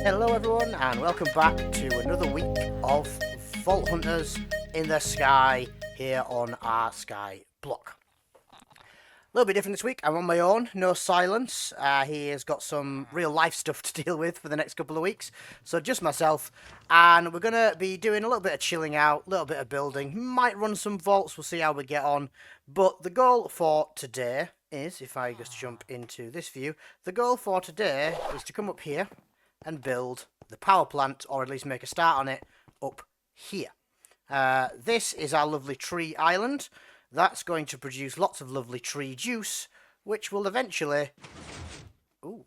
Hello everyone and welcome back to another week of Vault Hunters in the Sky here on our Sky block. A little bit different this week. I'm on my own, no Silence. He has got some real life stuff to deal with for the next couple of weeks. So just myself, and we're going to be doing a little bit of chilling out, a little bit of building. Might run some vaults, we'll see how we get on. But the goal for today is, if I just jump into this view, the goal for today is to come up here and build the power plant, or at least make a start on it, up here. This is our lovely tree island. That's going to produce lots of lovely tree juice, which will eventually... Ooh,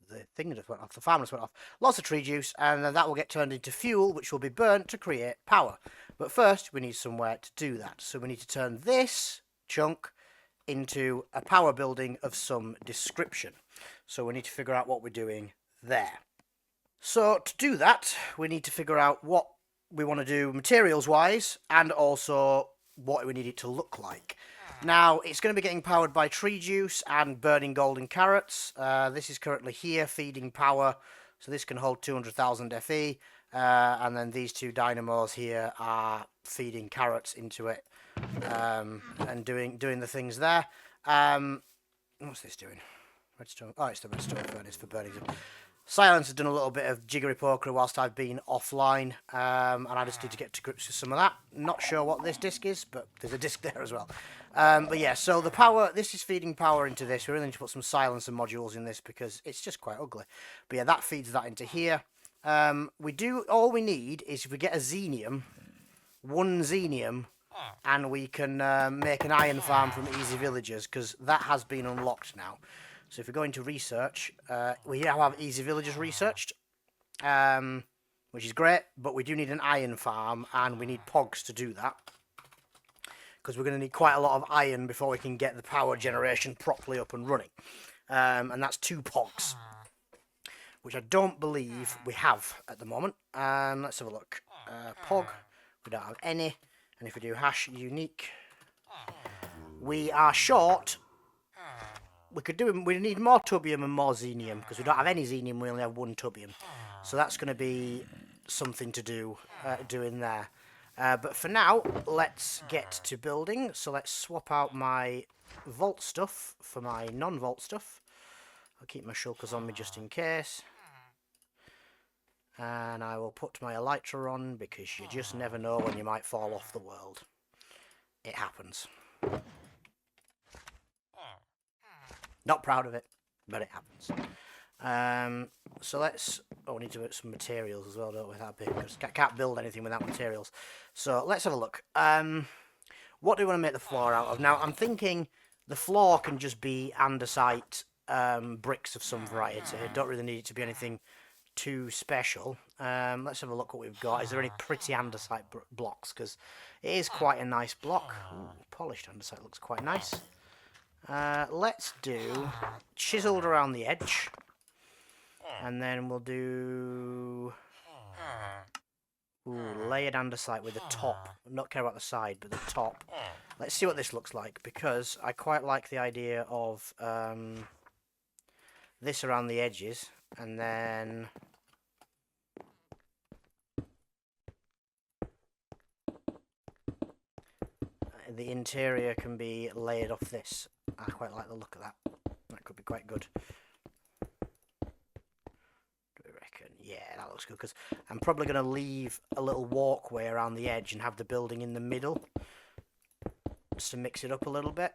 the thing just went off, the farm just went off. Lots of tree juice, and then that will get turned into fuel, which will be burnt to create power. But first, we need somewhere to do that. So we need to turn this chunk into a power building of some description. So we need to figure out what we're doing there. So to do that, we need to figure out what we want to do materials-wise, and also what we need it to look like. Now, it's going to be getting powered by tree juice and burning golden carrots. This is currently here, feeding power, so this can hold 200,000 FE, and then these two dynamos here are feeding carrots into it, and doing the things there. What's this doing? Redstone. Oh, it's the redstone furnace for burning them. Silence has done a little bit of jiggery pokery whilst I've been offline, and I just need to get to grips with some of that. Not sure what this disc is, but there's a disc there as well. But yeah, so the power, this is feeding power into this. We really need to put some silencer modules in this because it's just quite ugly. But yeah, that feeds that into here. All we need is, if we get a xenium, one xenium, and we can make an iron farm from easy villagers, because that has been unlocked now. So if we go into research, we now have easy villagers researched, which is great, but we do need an iron farm, and we need pogs to do that, because we're going to need quite a lot of iron before we can get the power generation properly up and running. And that's 2 pogs, which I don't believe we have at the moment. Let's have a look. Pog, we don't have any, and if we do hash unique, we are short. We need more tubium and more xenium, because we don't have any xenium, we only have 1 tubium. So that's going to be something to do in there. But for now, let's get to building. So let's swap out my vault stuff for my non-vault stuff. I'll keep my shulkers on me just in case. And I will put my elytra on, because you just never know when you might fall off the world. It happens. Not proud of it, but it happens. So let's... Oh, we need to put some materials as well, don't we? That'd be, because I can't build anything without materials. So let's have a look. What do we want to make the floor out of? Now, I'm thinking the floor can just be andesite bricks of some variety. I don't really need it to be anything too special. Let's have a look what we've got. Is there any pretty andesite blocks? Because it is quite a nice block. Ooh, polished andesite looks quite nice. Let's do chiseled around the edge, and then we'll do layered andesite with the top. Not care about the side, but the top. Let's see what this looks like, because I quite like the idea of this around the edges, and then the interior can be layered off this. I quite like the look of that. That could be quite good. Do we reckon? Yeah, that looks good, because I'm probably going to leave a little walkway around the edge and have the building in the middle, just to mix it up a little bit.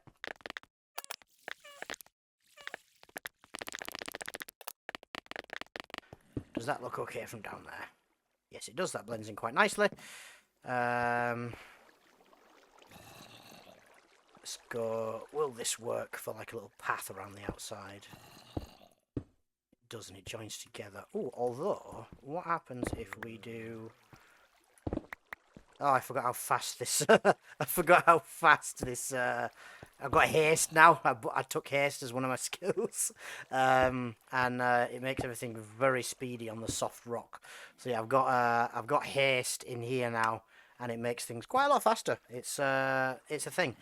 Does that look okay from down there? Yes, it does. That blends in quite nicely. Let's go... Will this work for like a little path around the outside? It doesn't. It joins together. Oh, although, what happens if we do... Oh, I forgot how fast this... I forgot how fast this... I've got haste now. I took haste as one of my skills. And it makes everything very speedy on the soft rock. So yeah, I've got haste in here now, and it makes things quite a lot faster. It's a thing.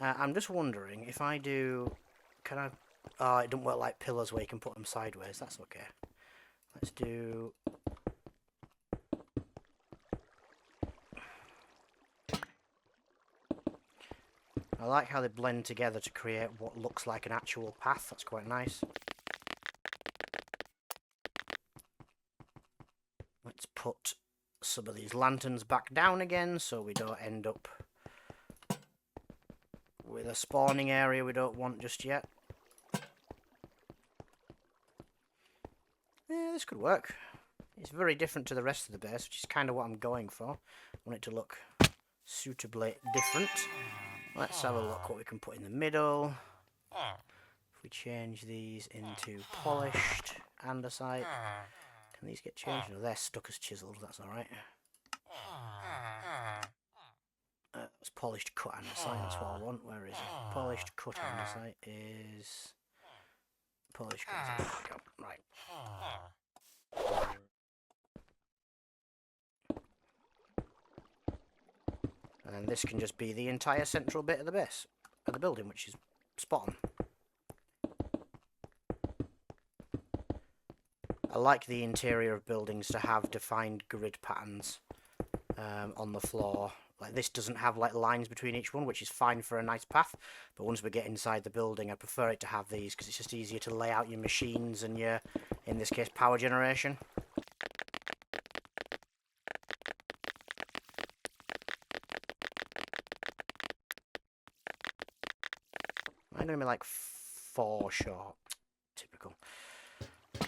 I'm just wondering if I do... Can I... Oh, it doesn't work like pillars where you can put them sideways. That's okay. Let's do... I like how they blend together to create what looks like an actual path. That's quite nice. Let's put some of these lanterns back down again so we don't end up with a spawning area we don't want just yet. Yeah, this could work. It's very different to the rest of the base, which is kind of what I'm going for. I want it to look suitably different. Let's have a look what we can put in the middle. If we change these into polished andesite, can these get changed? No, they're stuck as chisels, that's alright. It's polished cut andesite, that's what I want. Where is it? Polished cut andesite is... Polished cut andesite, there we go. Right. And then this can just be the entire central bit of the base, of the building, which is spot on. I like the interior of buildings to have defined grid patterns on the floor. Like this doesn't have like lines between each one, which is fine for a nice path. But once we get inside the building, I prefer it to have these because it's just easier to lay out your machines and your, in this case, power generation. I'm going to be like 4 short. Typical. You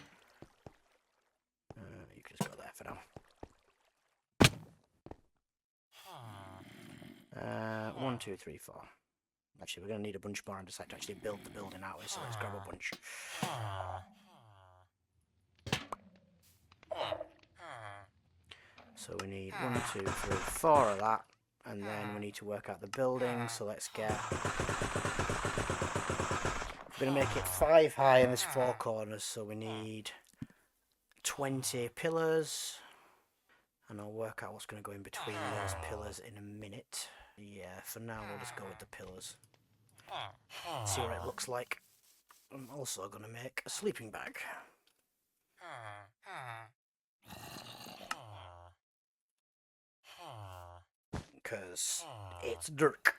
can just go there for now. 1, 2, 3, 4. Actually, we're going to need a bunch more andesite to actually build the building out with, so let's grab a bunch. So we need 1, 2, 3, 4 of that, and then we need to work out the building, so let's get... We're going to make it 5 high and there's 4 corners, so we need 20 pillars. And I'll work out what's going to go in between those pillars in a minute. Yeah, for now we'll just go with the pillars. See what it looks like. I'm also going to make a sleeping bag. Because it's dark.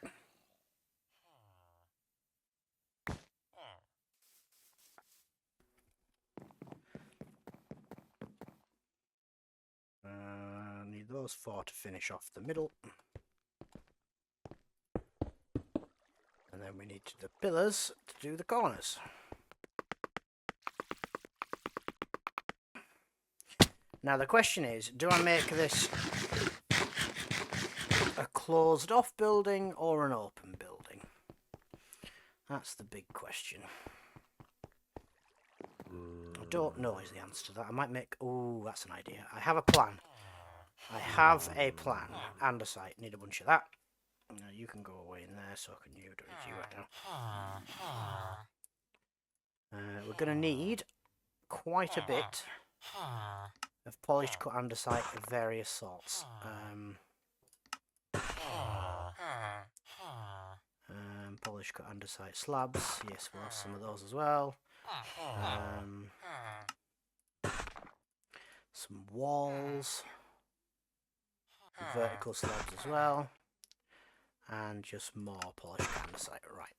Need those 4 to finish off the middle. And then we need the pillars to do the corners. Now the question is, do I make this a closed off building or an open building? That's the big question. I don't know is the answer to that. I might make... Oh, that's an idea. I have a plan. I have a plan. Andesite. Need a bunch of that. Now you can go away in there, so can you. Don't need you right now. We're going to need quite a bit of polished cut andesite of various sorts. Polished cut andesite slabs. Yes, we'll have some of those as well. Some walls. Vertical slabs as well. And just more polished andesite. Right.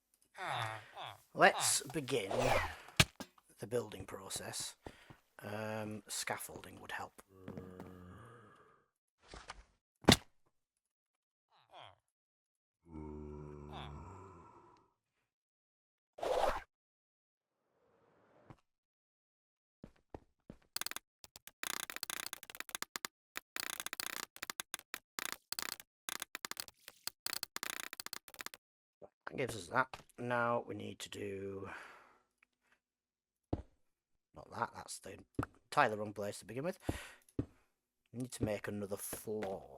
Let's begin the building process. Scaffolding would help. That gives us that. Now we need to do... Not that, that's the entirely wrong place to begin with. We need to make another floor.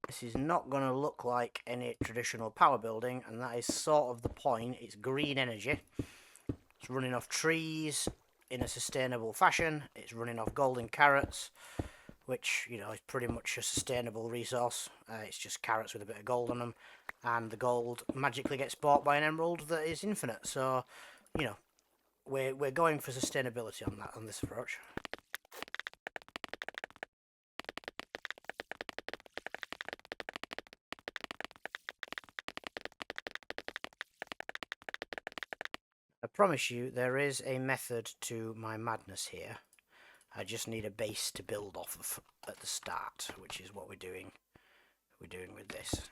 This is not going to look like any traditional power building, and that is sort of the point. It's green energy. It's running off trees in a sustainable fashion. It's running off golden carrots. which, you know, is pretty much a sustainable resource. It's just carrots with a bit of gold on them, and the gold magically gets bought by an emerald that is infinite. So, you know, we're going for sustainability on this approach. I promise you, there is a method to my madness here. I just need a base to build off of at the start, which is what we're doing. We're doing with this.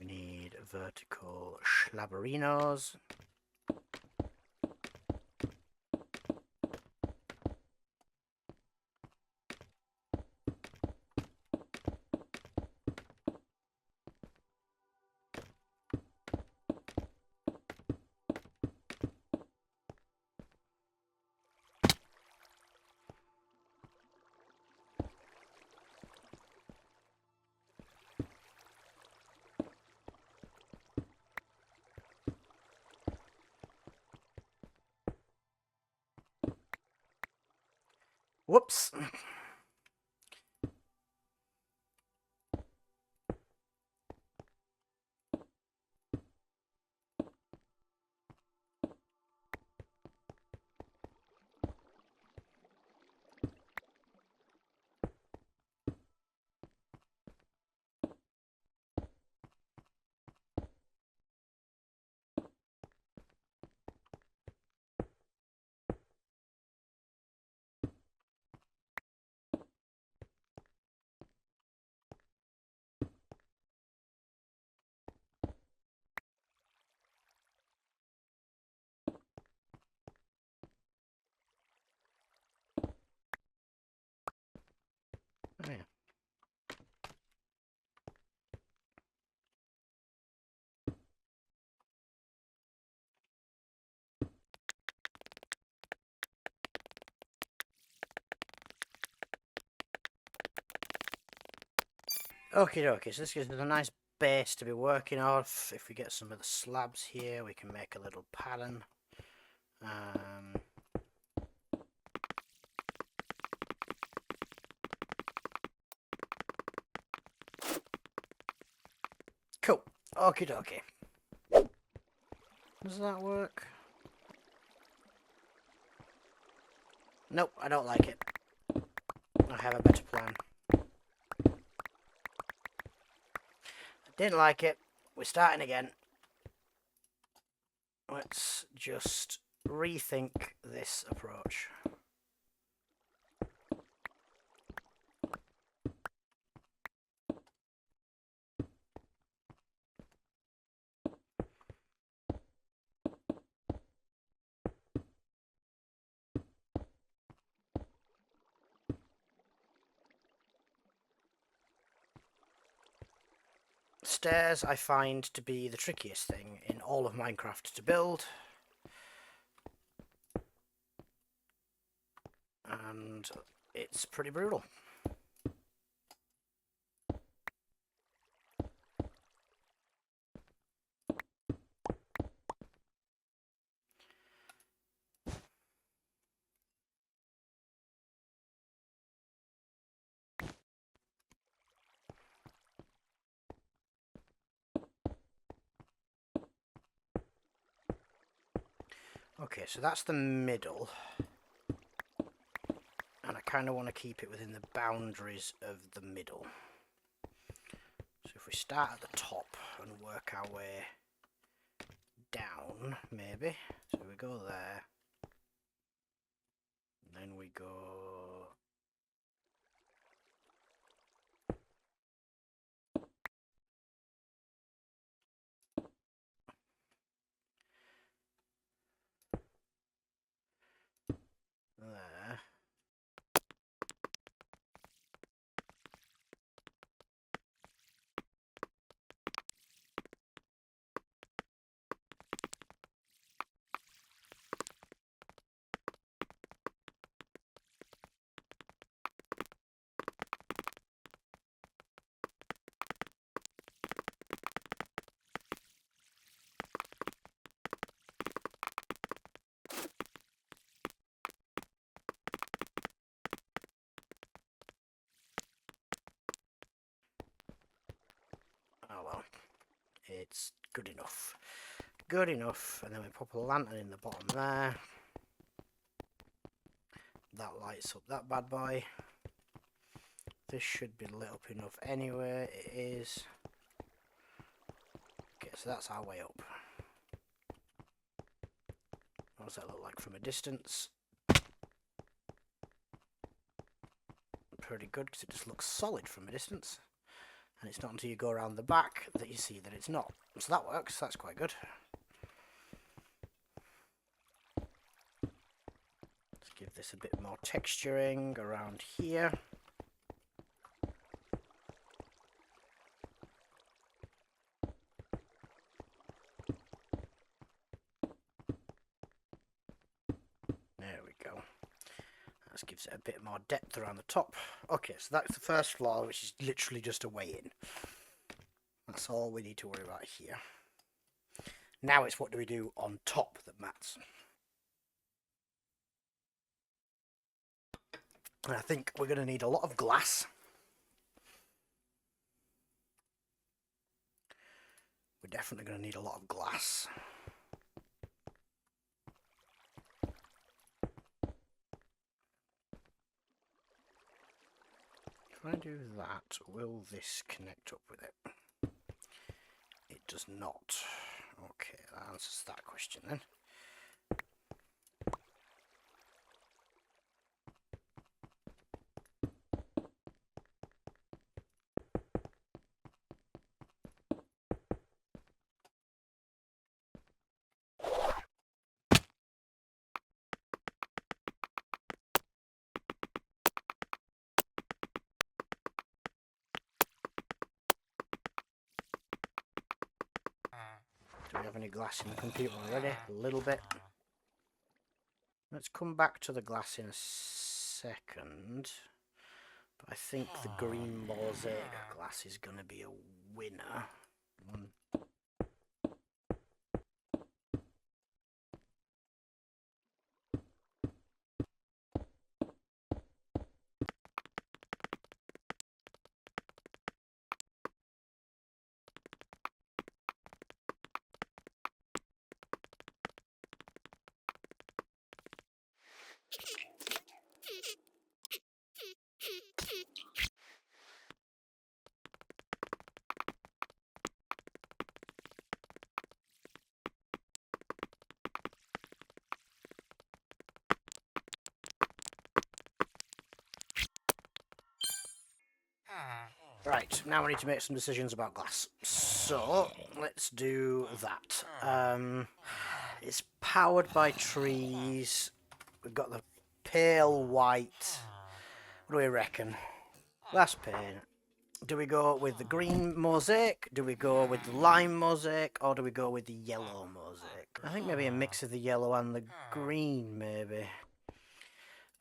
We need vertical schlabberinos. Whoops. Oh, yeah. Okie dokie, so this gives us a nice base to be working off. If we get some of the slabs here, we can make a little pattern. Cool. Okie dokie. Does that work? Nope, I don't like it. I have a better plan. Didn't like it. We're starting again. Let's just rethink this approach. Stairs I find to be the trickiest thing in all of Minecraft to build. And it's pretty brutal. Okay, so that's the middle. And I kind of want to keep it within the boundaries of the middle. So if we start at the top and work our way down, maybe. So we go there. And then we go... there. good enough. Good enough. And then we pop a lantern in the bottom there. That lights up that bad boy. This should be lit up enough anyway. It is. Okay, so that's our way up. What does that look like from a distance? Pretty good, because it just looks solid from a distance. And it's not until you go around the back that you see that it's not. So that works, that's quite good. Let's give this a bit more texturing around here. There we go. That gives it a bit more depth around the top. Okay, so that's the first floor, which is literally just a way in. That's all we need to worry about here. Now it's what do we do on top that matters. And I think we're going to need a lot of glass. We're definitely going to need a lot of glass. If I do that, will this connect up with it? It does not. Okay, that answers that question then. Do we have any glass in the computer already? A little bit. Let's come back to the glass in a second. But I think the green mosaic glass is going to be a winner. Right, now we need to make some decisions about glass. So, let's do that. It's powered by trees. We've got the pale white. What do we reckon? Glass pane. Do we go with the green mosaic? Do we go with the lime mosaic? Or do we go with the yellow mosaic? I think maybe a mix of the yellow and the green, maybe.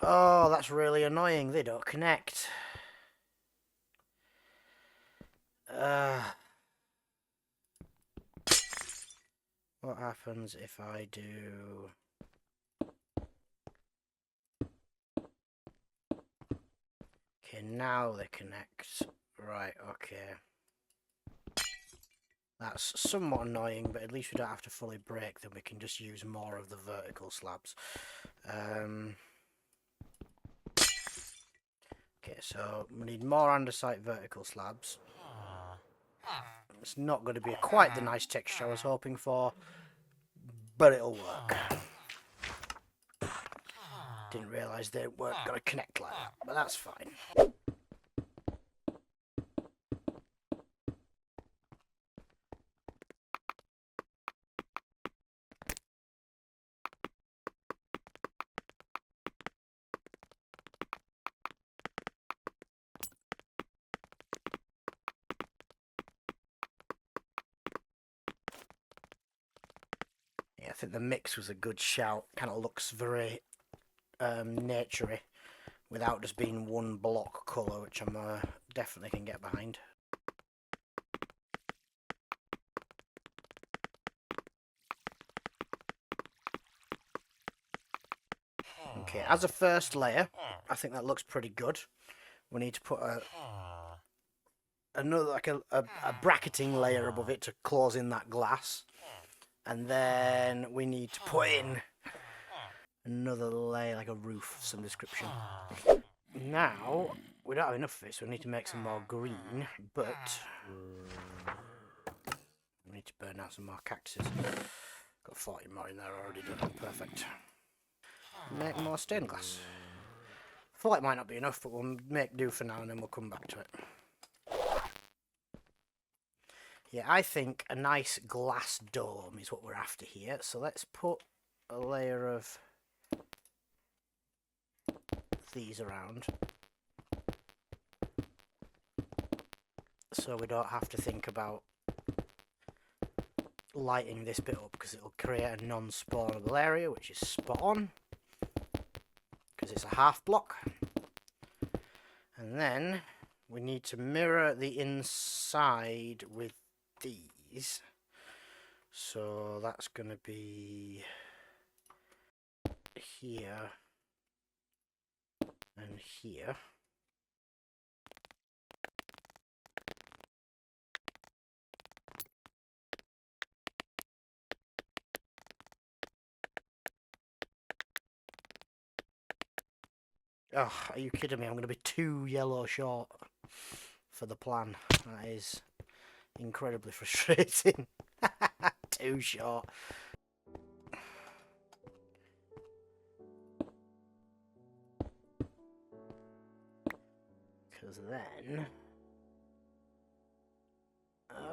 Oh, that's really annoying. They don't connect. What happens if I do... Okay, now they connect. Right, okay. That's somewhat annoying, but at least we don't have to fully break them. We can just use more of the vertical slabs. Okay, so we need more andesite vertical slabs. It's not going to be quite the nice texture I was hoping for, but it'll work. Didn't realise they weren't going to connect like that, but that's fine. I think the mix was a good shout. Kind of looks very naturey without just being one block colour, which I'm definitely can get behind. Okay, as a first layer, I think that looks pretty good. We need to put a another like a bracketing layer above it to close in that glass, and then we need to put in another layer, like a roof of some description. Now we don't have enough of it, so we need to make some more green, but we need to burn out some more cactuses. Got 40 more in there already done. Perfect. Make more stained glass. 40 might not be enough, but we'll make do for now and then we'll come back to it. Yeah, I think a nice glass dome is what we're after here. So let's put a layer of these around. So we don't have to think about lighting this bit up, because it'll create a non-spawnable area, which is spot on, because it's a half block. And then we need to mirror the inside with these. So that's going to be here and here. Oh, are you kidding me? I'm going to be 2 yellow short for the plan. That is incredibly frustrating. 2 short. Because then...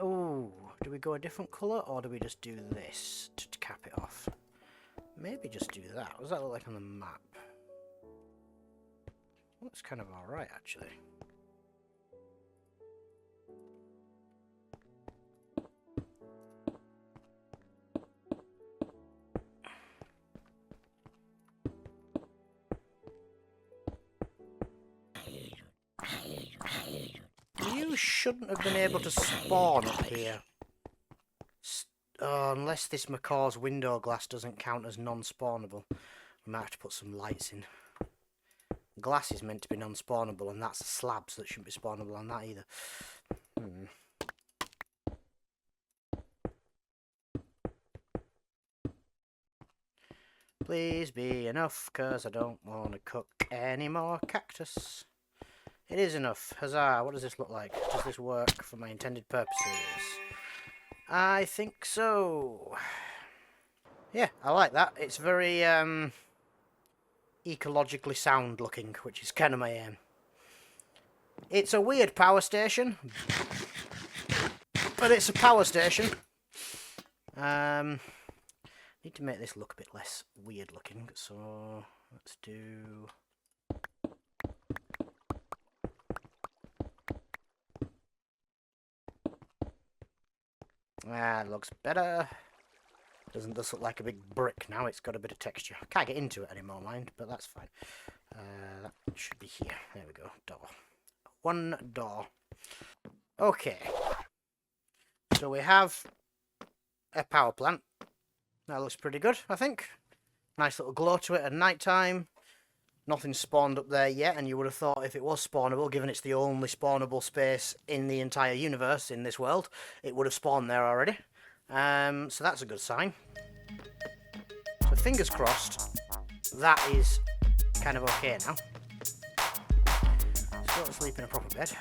Oh, do we go a different colour, or do we just do this to cap it off? Maybe just do that. What does that look like on the map? Looks kind of alright, actually. You shouldn't have been able to spawn up here. Unless this macaw's window glass doesn't count as non-spawnable. We might have to put some lights in. Glass is meant to be non-spawnable, and that's the slabs that shouldn't be spawnable on that either. Please be enough, because I don't want to cook any more cactus. It is enough. Huzzah. What does this look like? Does this work for my intended purposes? I think so. Yeah, I like that. It's very ecologically sound looking, which is kind of my aim. It's a weird power station, but it's a power station. Need to make this look a bit less weird looking, so let's do... That looks better. Doesn't just look like a big brick now, it's got a bit of texture. I can't get into it anymore, mind, but that's fine. That should be here. There we go. Door. 1 door. Okay. So we have a power plant. That looks pretty good, I think. Nice little glow to it at night time. Nothing's spawned up there yet, and you would have thought if it was spawnable, given it's the only spawnable space in the entire universe, in this world, it would have spawned there already. So that's a good sign. So fingers crossed, that is kind of okay now. Let's go to sleep in a proper bed.